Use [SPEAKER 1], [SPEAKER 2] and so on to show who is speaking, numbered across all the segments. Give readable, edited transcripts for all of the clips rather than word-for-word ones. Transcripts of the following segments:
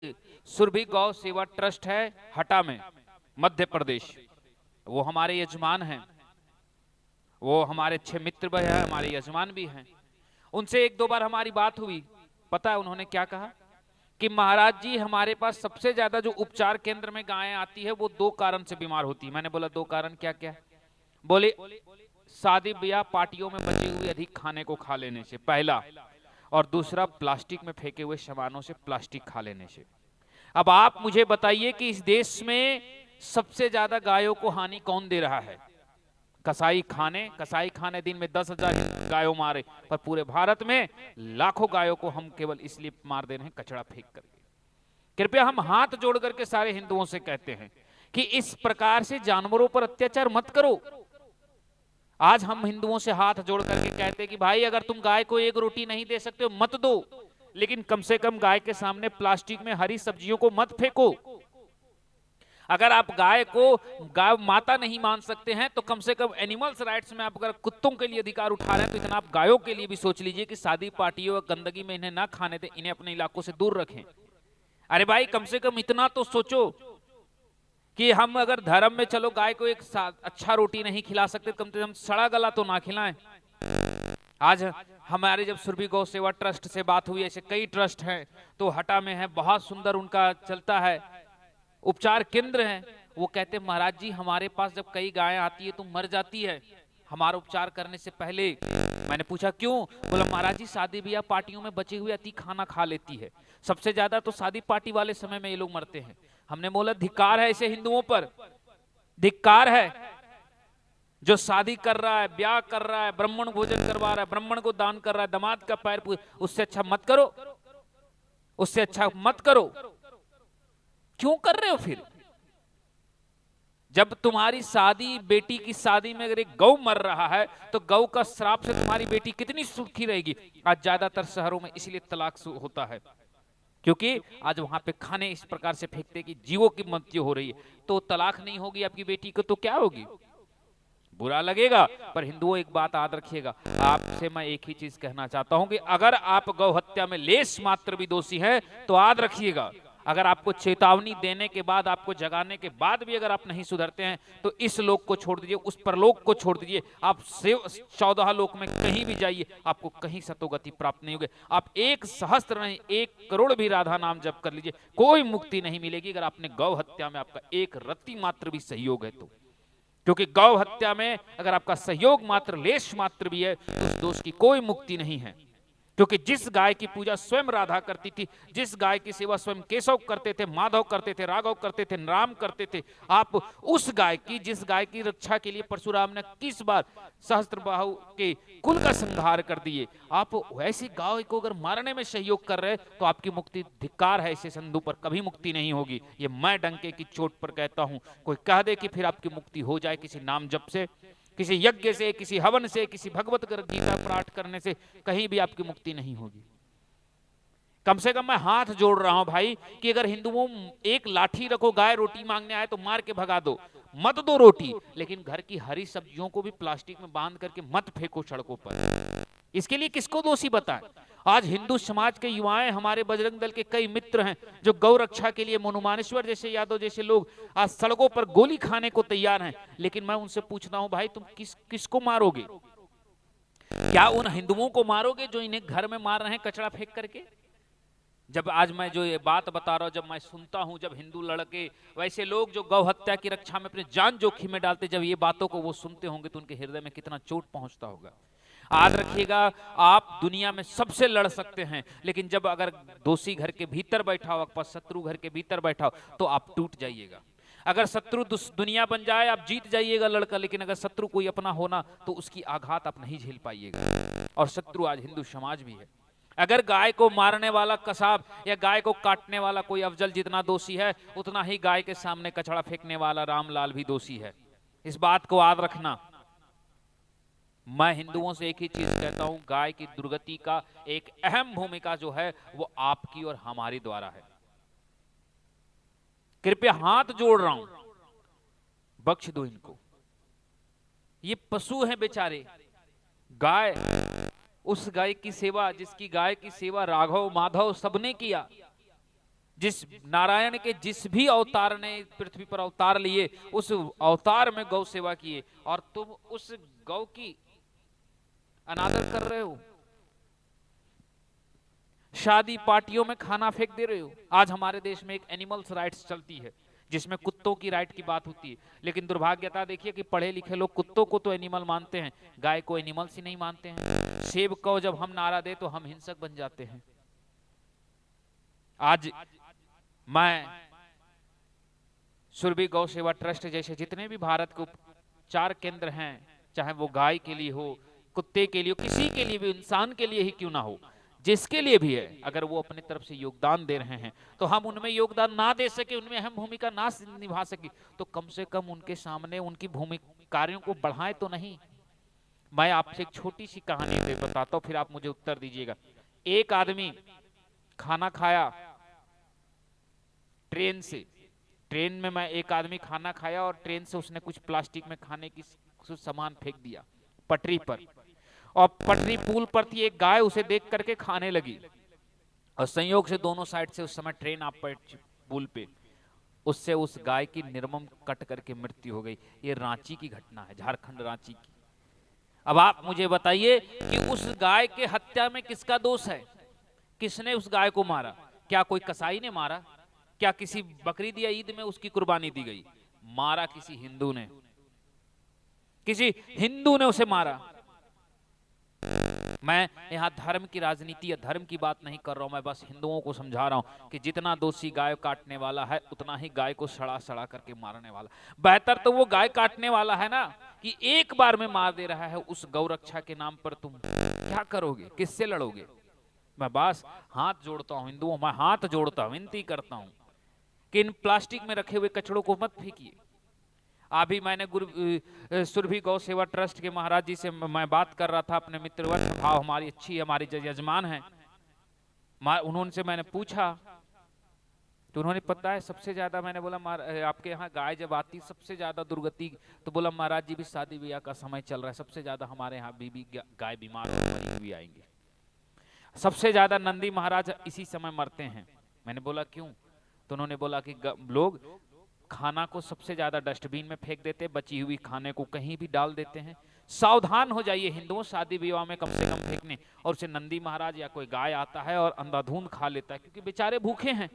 [SPEAKER 1] सुरभि गौ सेवा ट्रस्ट है हटा में, मध्य प्रदेश। वो हमारे यजमान हैं, वो हमारे अच्छे मित्र भी हैं, हमारे यजमान भी हैं। उनसे एक दो बार हमारी बात हुई। पता है उन्होंने क्या कहा कि महाराज जी हमारे पास सबसे ज्यादा जो उपचार केंद्र में गायें आती है वो दो कारण से बीमार होती है। मैंने बोला दो कारण क्या क्या? बोले शादी ब्याह पार्टियों में बचे हुए अधिक खाने को खा लेने से पहला, और दूसरा प्लास्टिक में फेंके हुए सामानों से, प्लास्टिक खा लेने से। अब आप मुझे बताइए कि इस देश में सबसे ज्यादा गायों को हानि कौन दे रहा है? कसाई खाने दिन में 10,000 गायों मारे, पर पूरे भारत में लाखों गायों को हम केवल इसलिए मार दे रहे हैं कचरा फेंक करके। कृपया हम हाथ जोड़ करके सारे हिंदुओं से कहते हैं कि इस प्रकार से जानवरों पर अत्याचार मत करो। आज हम हिंदुओं से हाथ जोड़ करके कहते हैं कि भाई अगर तुम गाय को एक रोटी नहीं दे सकते हो मत दो, लेकिन कम से कम गाय के सामने प्लास्टिक में हरी सब्जियों को मत फेंको। अगर आप गाय को गाय माता नहीं मान सकते हैं तो कम से कम एनिमल्स राइट्स में आप अगर कुत्तों के लिए अधिकार उठा रहे हैं तो इतना आप गायों के लिए भी सोच लीजिए कि शादी पार्टियों और गंदगी में इन्हें ना खाने दें, इन्हें अपने इलाकों से दूर रखें। अरे भाई कम से कम इतना तो सोचो कि हम अगर धर्म में चलो गाय को एक अच्छा रोटी नहीं खिला सकते, कम से कम सड़ा गला तो ना खिलाएं। आज हमारे जब सुरभि गौ सेवा ट्रस्ट से बात हुई, ऐसे कई ट्रस्ट हैं, तो हटा में है, बहुत सुंदर उनका चलता है उपचार केंद्र है। वो कहते महाराज जी हमारे पास जब कई गायें आती है तो मर जाती है हमारा उपचार करने से पहले। मैंने पूछा क्यों? बोला महाराज जी शादी ब्याह पार्टियों में बचे हुए अति खाना खा लेती है, सबसे ज्यादा तो शादी पार्टी वाले समय में ये लोग मरते हैं। हमने बोला धिक्कार है ऐसे हिंदुओं पर, धिक्कार है जो शादी कर रहा है, ब्याह कर रहा है, ब्राह्मण भोजन करवा रहा है, ब्राह्मण को दान कर रहा है, दामाद का पैर, उससे अच्छा मत करो, उससे अच्छा मत करो। क्यों कर रहे हो फिर? जब तुम्हारी शादी, बेटी की शादी में अगर एक गौ मर रहा है तो गौ का श्राप से तुम्हारी बेटी कितनी सुखी रहेगी। आज ज्यादातर शहरों में इसलिए तलाक होता है क्योंकि आज वहां पे खाने इस प्रकार से फेंकते कि जीवों की मृत्यु हो रही है। तो तलाक नहीं होगी आपकी बेटी को तो क्या होगी? बुरा लगेगा। पर हिंदुओं एक बात याद रखिएगा, आपसे मैं एक ही चीज कहना चाहता हूं कि अगर आप गौ हत्या में लेश मात्र भी दोषी हैं तो याद रखिएगा, अगर आपको चेतावनी देने के बाद, आपको जगाने के बाद भी अगर आप नहीं सुधरते हैं तो इस लोक को छोड़ दीजिए, उस परलोक को छोड़ दीजिए। आप 14 लोक में कहीं भी जाइए आपको कहीं सतोगति प्राप्त नहीं होगी। आप 1 सहस्त्र नहीं 1 करोड़ भी राधा नाम जप कर लीजिए, कोई मुक्ति नहीं मिलेगी अगर आपने गौ हत्या में आपका एक रत्ती मात्र भी सहयोग है तो। क्योंकि गौ हत्या में अगर आपका सहयोग मात्र, लेश मात्र भी है तो उस दोष की कोई मुक्ति नहीं है। क्योंकि जिस गाय की पूजा स्वयं राधा करती थी, जिस गाय की सेवा स्वयं केशव करते थे, माधव करते थे, राघव करते थे, राम करते थे, आप उस गाय की, जिस गाय की रक्षा के लिए परशुराम ने किस बार सहस्त्रबाहु के कुल का संहार कर दिए, आप वैसी गाय को अगर मारने में सहयोग कर रहे तो आपकी मुक्ति, धिक्कार है, ऐसे संधु पर कभी मुक्ति नहीं होगी। ये मैं डंके की चोट पर कहता हूं। कोई कह दे कि फिर आपकी मुक्ति हो जाए किसी नाम जप से, किसी यज्ञ से, किसी हवन से, किसी भगवत गीता पाठ करने से, कहीं भी आपकी मुक्ति नहीं होगी। कम से कम मैं हाथ जोड़ रहा हूं भाई कि अगर हिंदुओं एक लाठी रखो, गाय रोटी मांगने आए तो मार के भगा दो, मत दो रोटी, लेकिन घर की हरी सब्जियों को भी प्लास्टिक में बांध करके मत फेंको सड़कों पर। इसके लिए किसको दोषी बताएं? आज हिंदू समाज के युवाएं, हमारे बजरंग दल के कई मित्र हैं जो गौ रक्षा के लिए, मनुमानेश्वर जैसे, यादव जैसे लोग आज सड़कों पर गोली खाने को तैयार हैं। लेकिन मैं उनसे पूछता हूं भाई तुम किसको मारोगे? क्या उन हिंदुओं को मारोगे जो इन्हें घर में मार रहे हैं कचरा फेंक करके? जब आज मैं जो ये बात बता रहा हूं, जब मैं सुनता हूं, जब हिंदू लड़के, वैसे लोग जो गौ हत्या की रक्षा में अपनी जान जोखिम में डालते, जब ये बातों को वो सुनते होंगे तो उनके हृदय में कितना चोट पहुंचता होगा। याद रखिएगा, आप दुनिया में सबसे लड़ सकते हैं, लेकिन जब अगर दोषी घर के भीतर बैठा हो, आपका शत्रु घर के भीतर बैठा हो, तो आप टूट जाइएगा। अगर शत्रु दुनिया बन जाए आप जीत जाइएगा लड़का, लेकिन अगर शत्रु कोई अपना होना तो उसकी आघात आप नहीं झेल पाइएगा। और शत्रु आज हिंदू समाज भी है। अगर गाय को मारने वाला कसाब या गाय को काटने वाला कोई अफजल जितना दोषी है, उतना ही गाय के सामने कचरा फेंकने वाला रामलाल भी दोषी है। इस बात को याद रखना। मैं हिंदुओं से एक ही चीज कहता हूं, गाय की दुर्गति का एक अहम भूमिका जो है वो आपकी और हमारी द्वारा है। कृपया हाथ जोड़ रहा हूं, बख्श दो इनको। ये पशु हैं बेचारे। गाय, उस गाय की सेवा जिसकी गाय की सेवा राघव माधव सबने किया, जिस नारायण के जिस भी अवतार ने पृथ्वी पर अवतार लिए, उस अवतार में गौ सेवा किए, और तुम उस गौ की अनादर कर रहे हो, शादी पार्टियों में खाना फेंक दे रहे हो। आज हमारे देश में एक एनिमल्स राइट्स चलती है जिसमें कुत्तों की राइट की बात होती है, लेकिन दुर्भाग्यता देखिए कि पढ़े लिखे लोग कुत्तों को तो एनिमल मानते हैं, गाय को एनिमल्स ही नहीं मानते हैं। सेब को जब हम नारा दे तो हम हिंसक बन जाते हैं। आज मैं सुरभि गौ सेवा ट्रस्ट जैसे जितने भी भारत के उपचार केंद्र हैं, चाहे वो गाय के लिए हो, कुत्ते के लिए हो, किसी के लिए भी, इंसान के लिए ही क्यों ना हो, जिसके लिए भी है, अगर वो अपनी तरफ से योगदान दे रहे हैं तो हम उनमें योगदान ना दे सके, उनमें अहम भूमिका ना निभा सके, तो कम से कम उनके सामने उनकी भूमिका कार्यों को बढ़ाएं तो नहीं। मैं आपसे एक छोटी सी कहानी दे बताता हूं, फिर आप मुझे उत्तर दीजिएगा। एक आदमी खाना खाया ट्रेन से, ट्रेन में मैं एक आदमी खाना खाया और ट्रेन से उसने कुछ प्लास्टिक में खाने की कुछ सामान फेंक दिया पटरी पर, और पटरी पुल पर थी, एक गाय उसे देख करके खाने लगी, और संयोग से दोनों साइड से उस समय ट्रेन आप पुल पे, उससे उस गाय की निर्मम कट करके मृत्यु हो गई। ये रांची की घटना है, झारखंड रांची की। अब आप मुझे बताइए कि उस गाय के हत्या में किसका दोष है? किसने उस गाय को मारा? क्या कोई कसाई ने मारा? क्या किसी बकरीद या ईद में उसकी कुर्बानी दी गई? मारा किसी हिंदू ने, किसी हिंदू ने उसे मारा। मैं यहाँ धर्म की राजनीति या धर्म की बात नहीं कर रहा हूं, मैं बस हिंदुओं को समझा रहा हूं कि जितना दोषी गाय काटने वाला है उतना ही गाय को सड़ा सड़ा करके मारने वाला। बेहतर तो वो गाय काटने वाला है ना, कि एक बार में मार दे रहा है। उस गौ रक्षा के नाम पर तुम क्या करोगे? किससे लड़ोगे? मैं बस हाथ जोड़ता हूं हिंदुओं, मैं हाथ जोड़ता हूं, विनती करता हूं कि इन प्लास्टिक में रखे हुए कचड़ों को मत फेंकिए। अभी मैंने सुरभि गौ सेवा ट्रस्ट के महाराज जी से मैं बात कर रहा था, अपने मित्रवत भाव हमारी अच्छी, हमारी यजमान है, उन्होंने मैंने पूछा तो उन्होंने पता है सबसे ज्यादा, मैंने बोला आपके यहाँ गाय जब आती सबसे ज्यादा दुर्गति, तो बोला महाराज जी भी शादी ब्याह का समय चल रहा है, सबसे ज्यादा हमारे यहाँ बीबी गाय बीमार हो भी आएंगे, सबसे ज्यादा नंदी महाराज इसी समय मरते हैं। मैंने बोला क्यों? तो उन्होंने बोला कि लोग खाना को सबसे ज्यादा डस्टबिन में फेंक देते, बची हुई खाने को कहीं भी डाल देते हैं। सावधान हो जाइए हिंदुओं, शादी विवाह में कम से कम फेंकने। और उसे नंदी महाराज या कोई गाय आता है और अंधाधुंध खा लेता है, क्योंकि बेचारे भूखे हैं,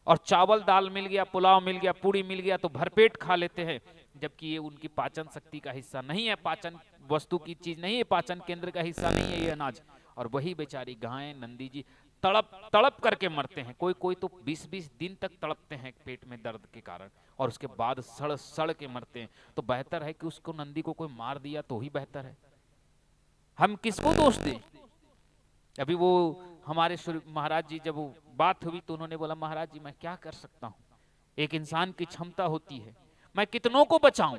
[SPEAKER 1] और चावल दाल मिल गया, पुलाव मिल गया, पूड़ी मिल गया तो भरपेट खा लेते हैं, जबकि ये उनकी पाचन शक्ति का हिस्सा नहीं है, पाचन वस्तु की चीज नहीं है, पाचन केंद्र का हिस्सा नहीं है ये अनाज। और वही बेचारी गायें, नंदी जी तड़प तड़प करके मरते हैं। कोई कोई तो 20-20 दिन तक तड़पते हैं पेट में दर्द के कारण, और उसके बाद सड़ सड़ के मरते हैं। तो बेहतर है कि उसको नंदी को कोई मार दिया तो ही बेहतर है। हम किसको दोष दें? अभी वो हमारे महाराज जी जब वो बात हुई तो उन्होंने बोला महाराज जी मैं क्या कर सकता हूं, एक इंसान की क्षमता होती है, मैं कितनों को बचाऊं।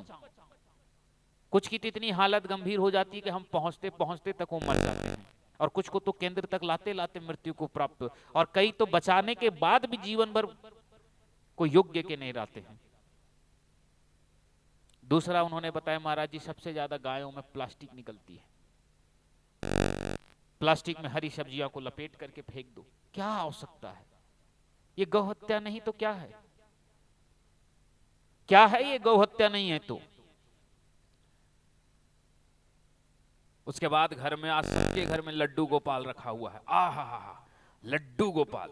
[SPEAKER 1] कुछ की तो इतनी हालत गंभीर हो जाती है कि हम पहुंचते पहुंचते तक वो मर जाते हैं, और कुछ को तो केंद्र तक लाते लाते मृत्यु को प्राप्त, और कई तो बचाने के बाद भी जीवन भर कोई योग्य के नहीं रहते हैं। दूसरा उन्होंने बताया महाराज जी सबसे ज्यादा गायों में प्लास्टिक निकलती है, प्लास्टिक में हरी सब्जियों को लपेट करके फेंक दो, क्या आवश्यकता है? ये गौ हत्या नहीं तो क्या है? क्या है ये गौ हत्या नहीं है तो? उसके बाद घर में, आज सबके घर में लड्डू गोपाल रखा हुआ है, आहा लड्डू गोपाल।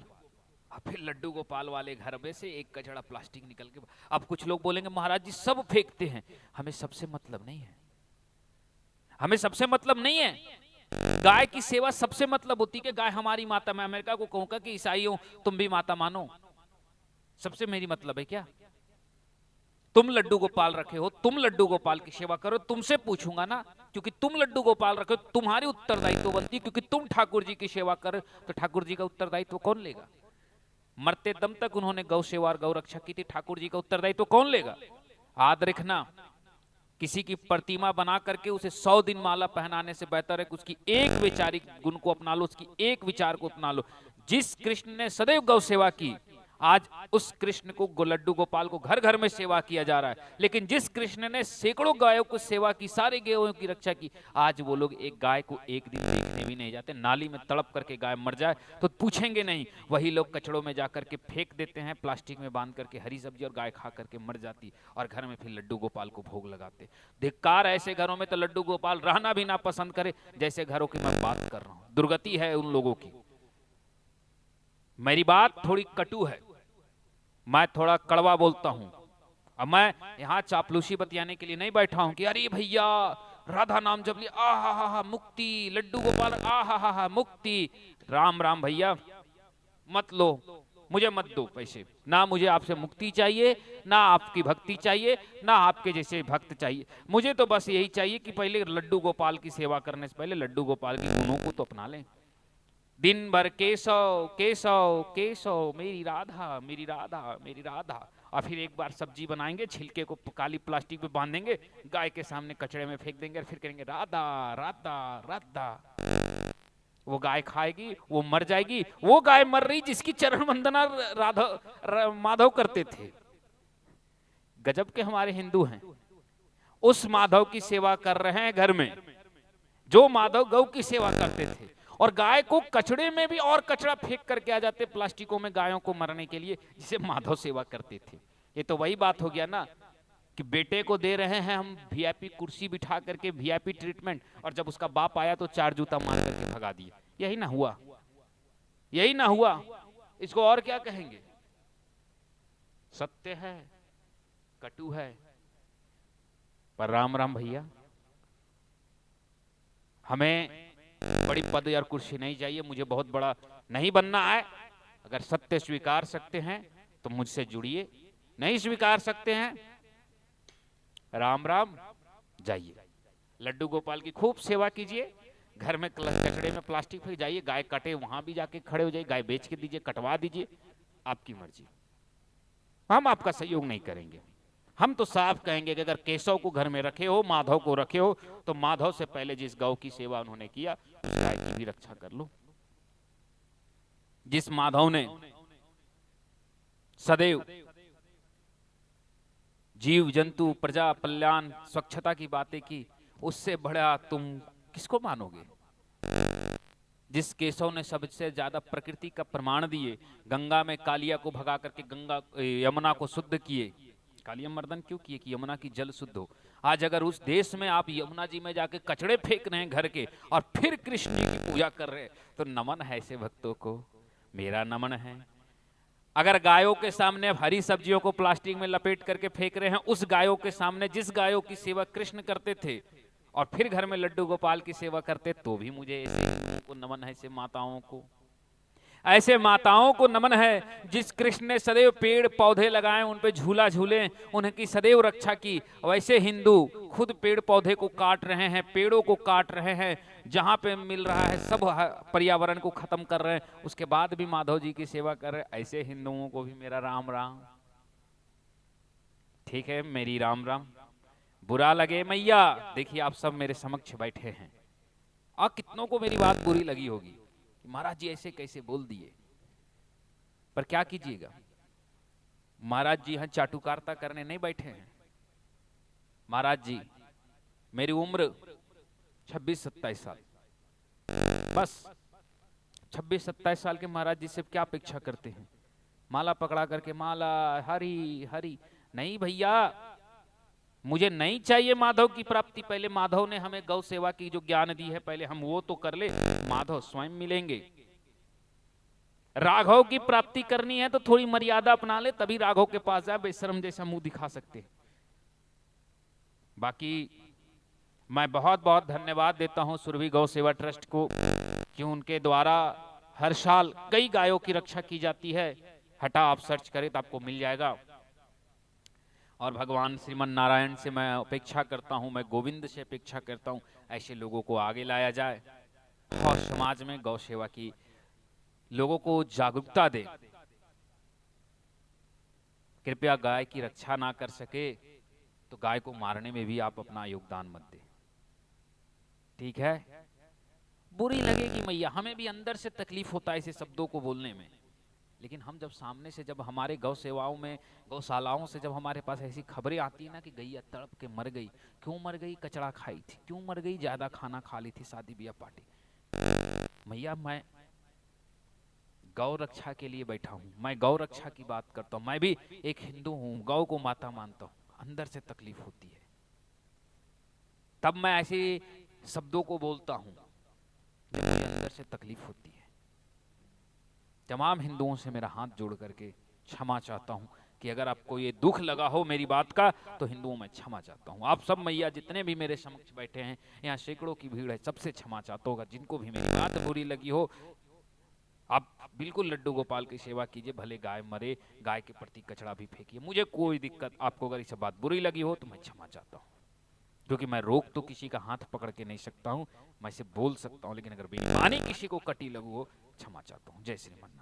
[SPEAKER 1] फिर लड्डू गोपाल वाले घर में से एक कचड़ा प्लास्टिक निकल के, अब कुछ लोग बोलेंगे महाराज जी सब फेंकते हैं, हमें सबसे मतलब नहीं है, हमें सबसे मतलब नहीं है। गाय की सेवा सबसे मतलब होती है कि गाय हमारी माता। मैं अमेरिका को कहूंगा कि ईसाइयों तुम भी माता मानो, सबसे मेरी मतलब है क्या? तुम लड्डू गोपाल रखे हो, तुम लड्डू गोपाल की सेवा करो, तुमसे पूछूंगा ना, क्योंकि तुम लड्डू गोपाल रखे हो, तुम्हारी उत्तरदायित्व बनती है, क्योंकि तुम ठाकुर जी की सेवा करो तो ठाकुर जी का उत्तरदायित्व कौन लेगा? मरते दम तक उन्होंने गौ सेवा और गौ रक्षा की थी, ठाकुर जी का उत्तरदायित्व कौन लेगा? याद रखना, किसी की प्रतिमा बना करके उसे 100 दिन माला पहनाने से बेहतर है कि उसकी एक वैचारिक गुण को अपना लो, उसकी एक विचार को अपना लो। जिस कृष्ण ने सदैव गौ सेवा की, आज उस कृष्ण को लड्डू गोपाल को घर घर में सेवा किया जा रहा है, लेकिन जिस कृष्ण ने सैकड़ों गायों को सेवा की, सारे गायों की रक्षा की, आज वो लोग एक गाय को एक दिन देखने देखने भी नहीं जाते। नाली में तड़प करके गाय मर जाए तो पूछेंगे नहीं, वही लोग कचड़ों में जाकर के फेंक देते हैं, प्लास्टिक में बांध करके हरी सब्जी, और गाय खा करके मर जाती, और घर में फिर लड्डू गोपाल को भोग लगाते। धिक्कार ऐसे घरों में तो लड्डू गोपाल रहना भी ना पसंद करे, जैसे घरों की मैं बात कर रहा हूं। दुर्गति है उन लोगों की। मेरी बात थोड़ी कटु है, मैं थोड़ा कड़वा बोलता हूं। अब मैं यहाँ चापलूसी बतियाने के लिए नहीं बैठा हूं कि अरे भैया राधा नाम जप लिया, आ हा हा मुक्ति, लड्डू गोपाल, आ हा हा मुक्ति। राम राम भैया, मत लो, मुझे मत दो पैसे, ना मुझे आपसे मुक्ति चाहिए, ना आपकी भक्ति चाहिए, ना आपके जैसे भक्त चाहिए। मुझे तो बस यही चाहिए कि पहले लड्डू गोपाल की सेवा करने से पहले लड्डू गोपाल के गुणों को तो अपना लें। दिन भर केशव केशव केशव, मेरी राधा मेरी राधा मेरी राधा, और फिर एक बार सब्जी बनाएंगे, छिलके को काली प्लास्टिक पे बांधेंगे, गाय के सामने कचड़े में फेंक देंगे, और फिर कहेंगे राधा राधा राधा। वो गाय खाएगी, वो मर जाएगी। वो गाय मर रही जिसकी चरण वंदना माधव करते थे। गजब के हमारे हिंदू हैं, उस माधव की सेवा कर रहे हैं घर में, जो माधव गौ की सेवा करते थे। और गाय को कचड़े में भी और कचड़ा फेंक करके आ जाते प्लास्टिकों में गायों को मरने के लिए, जिसे माधव सेवा करते थे। ये तो वही बात हो गया ना कि बेटे को दे रहे हैं हम वीआईपी कुर्सी बिठा करके, वीआईपी ट्रीटमेंट, और जब उसका बाप आया तो 4 जूता मार करके भगा दिया। यही ना हुआ, यही ना हुआ, इसको और क्या कहेंगे। सत्य है, कटु है, पर राम राम भैया, हमें बड़ी पद और कुर्सी नहीं चाहिए, मुझे बहुत बड़ा नहीं बनना है। अगर सत्य स्वीकार सकते हैं तो मुझसे जुड़िए, नहीं स्वीकार सकते हैं राम राम जाइए। लड्डू गोपाल की खूब सेवा कीजिए, घर में कचड़े में प्लास्टिक फेंक जाइए, गाय कटे वहां भी जाके खड़े हो जाइए, गाय बेच के दीजिए, कटवा दीजिए, आपकी मर्जी, हम आपका सहयोग नहीं करेंगे। हम तो साफ कहेंगे कि अगर केशव को घर में रखे हो, माधव को रखे हो, तो माधव से पहले जिस गौ की सेवा उन्होंने किया उस गाय की भी रक्षा कर लो। जिस माधव ने सदैव जीव जंतु प्रजा कल्याण स्वच्छता की बातें की, उससे बड़ा तुम किसको मानोगे। जिस केशव ने सबसे ज्यादा प्रकृति का प्रमाण दिए, गंगा में कालिया को भगा करके गंगा यमुना को शुद्ध किए, कालिया मर्दन क्यों किए कि यमुना की जल शुद्ध हो। आज अगर उस देश में आप यमुना जी में जाके कचड़े फेंक रहे हैं घर के, और फिर कृष्ण जी की पूजा कर रहे हैं, तो नमन है ऐसे भक्तों को, मेरा नमन है। अगर गायों के सामने हरी सब्जियों को प्लास्टिक में लपेट करके फेंक रहे हैं, उस गायों के सामने जिस गायों की सेवा कृष्ण करते थे, और फिर घर में लड्डू गोपाल की सेवा करते, तो भी मुझे ऐसे को नमन है, ऐसे माताओं को, ऐसे माताओं को नमन है जिस कृष्ण ने सदैव पेड़ पौधे लगाए, उन पे झूला झूले, उनकी सदैव रक्षा की। वैसे हिंदू खुद पेड़ पौधे को काट रहे हैं, पेड़ों को काट रहे हैं, जहां पे मिल रहा है सब पर्यावरण को खत्म कर रहे हैं, उसके बाद भी माधव जी की सेवा कर रहे हैं। ऐसे हिंदुओं को भी मेरा राम राम। ठीक है, मेरी राम राम। बुरा लगे मैया, देखिए आप सब मेरे समक्ष बैठे हैं, और कितनों को मेरी बात बुरी लगी होगी, महाराज जी ऐसे कैसे बोल दिए, पर क्या कीजिएगा, महाराज जी यहां चाटुकारिता करने नहीं बैठे हैं। महाराज जी मेरी उम्र 26-27 साल, बस 26-27 साल के महाराज जी से क्या अपेक्षा करते हैं, माला पकड़ा करके माला हरी हरी, नहीं भैया, मुझे नहीं चाहिए माधव की प्राप्ति। पहले माधव ने हमें गौ सेवा की जो ज्ञान दी है, पहले हम वो तो कर ले, माधव स्वयं मिलेंगे। राघव की प्राप्ति करनी है तो थोड़ी मर्यादा अपना ले, तभी राघव के पास जाए, बेशरम जैसा मुंह दिखा सकते। बाकी मैं बहुत बहुत धन्यवाद देता हूं सुरभि गौ सेवा ट्रस्ट को, कि उनके द्वारा हर साल कई गायों की रक्षा की जाती है। हटा आप सर्च करें तो आपको मिल जाएगा। और भगवान श्रीमन नारायण से मैं अपेक्षा करता हूं, मैं गोविंद से अपेक्षा करता हूं, ऐसे लोगों को आगे लाया जाए और समाज में गौ सेवा की लोगों को जागरूकता दे। कृपया गाय की रक्षा ना कर सके तो गाय को मारने में भी आप अपना योगदान मत दें, ठीक है। बुरी लगेगी मैया, हमें भी अंदर से तकलीफ होता है ऐसे शब्दों को बोलने में, लेकिन हम जब सामने से, जब हमारे गौ सेवाओं में, गौशालाओं से जब हमारे पास ऐसी खबरें आती है ना कि गैया तड़प के मर गई, क्यों मर गई, कचड़ा खाई थी, क्यों मर गई, ज्यादा खाना खा ली थी, शादी ब्याह पार्टी, मैया मैं गौ रक्षा के लिए बैठा हूँ, मैं गौ रक्षा की बात करता हूँ, मैं भी एक हिंदू हूँ, गौ को माता मानता हूँ, अंदर से तकलीफ होती है। तब मैं ऐसे शब्दों को बोलता हूँ जब मुझे अंदर से तकलीफ होती है। तमाम हिंदुओं से मेरा हाथ जोड़ करके क्षमा चाहता हूँ कि अगर आपको ये दुख लगा हो मेरी बात का, तो हिंदुओं में क्षमा चाहता हूँ। आप सब मैया जितने भी मेरे समक्ष बैठे हैं, यहाँ सैकड़ों की भीड़ है, सबसे क्षमा चाहता होगा। जिनको भी मेरी बात बुरी लगी हो, आप बिल्कुल लड्डू गोपाल की सेवा कीजिए, भले गाय मरे, गाय के प्रति कचड़ा भी फेंकिए, मुझे कोई दिक्कत। आपको अगर इसे बात बुरी लगी हो तो मैं क्षमा चाहता हूँ, क्योंकि मैं रोक तो किसी का हाथ पकड़ के नहीं सकता हूँ, मैं इसे बोल सकता हूँ, लेकिन अगर बेईमानी किसी को कटी लगू हो, क्षमा चाहता हूँ। जय श्री मन।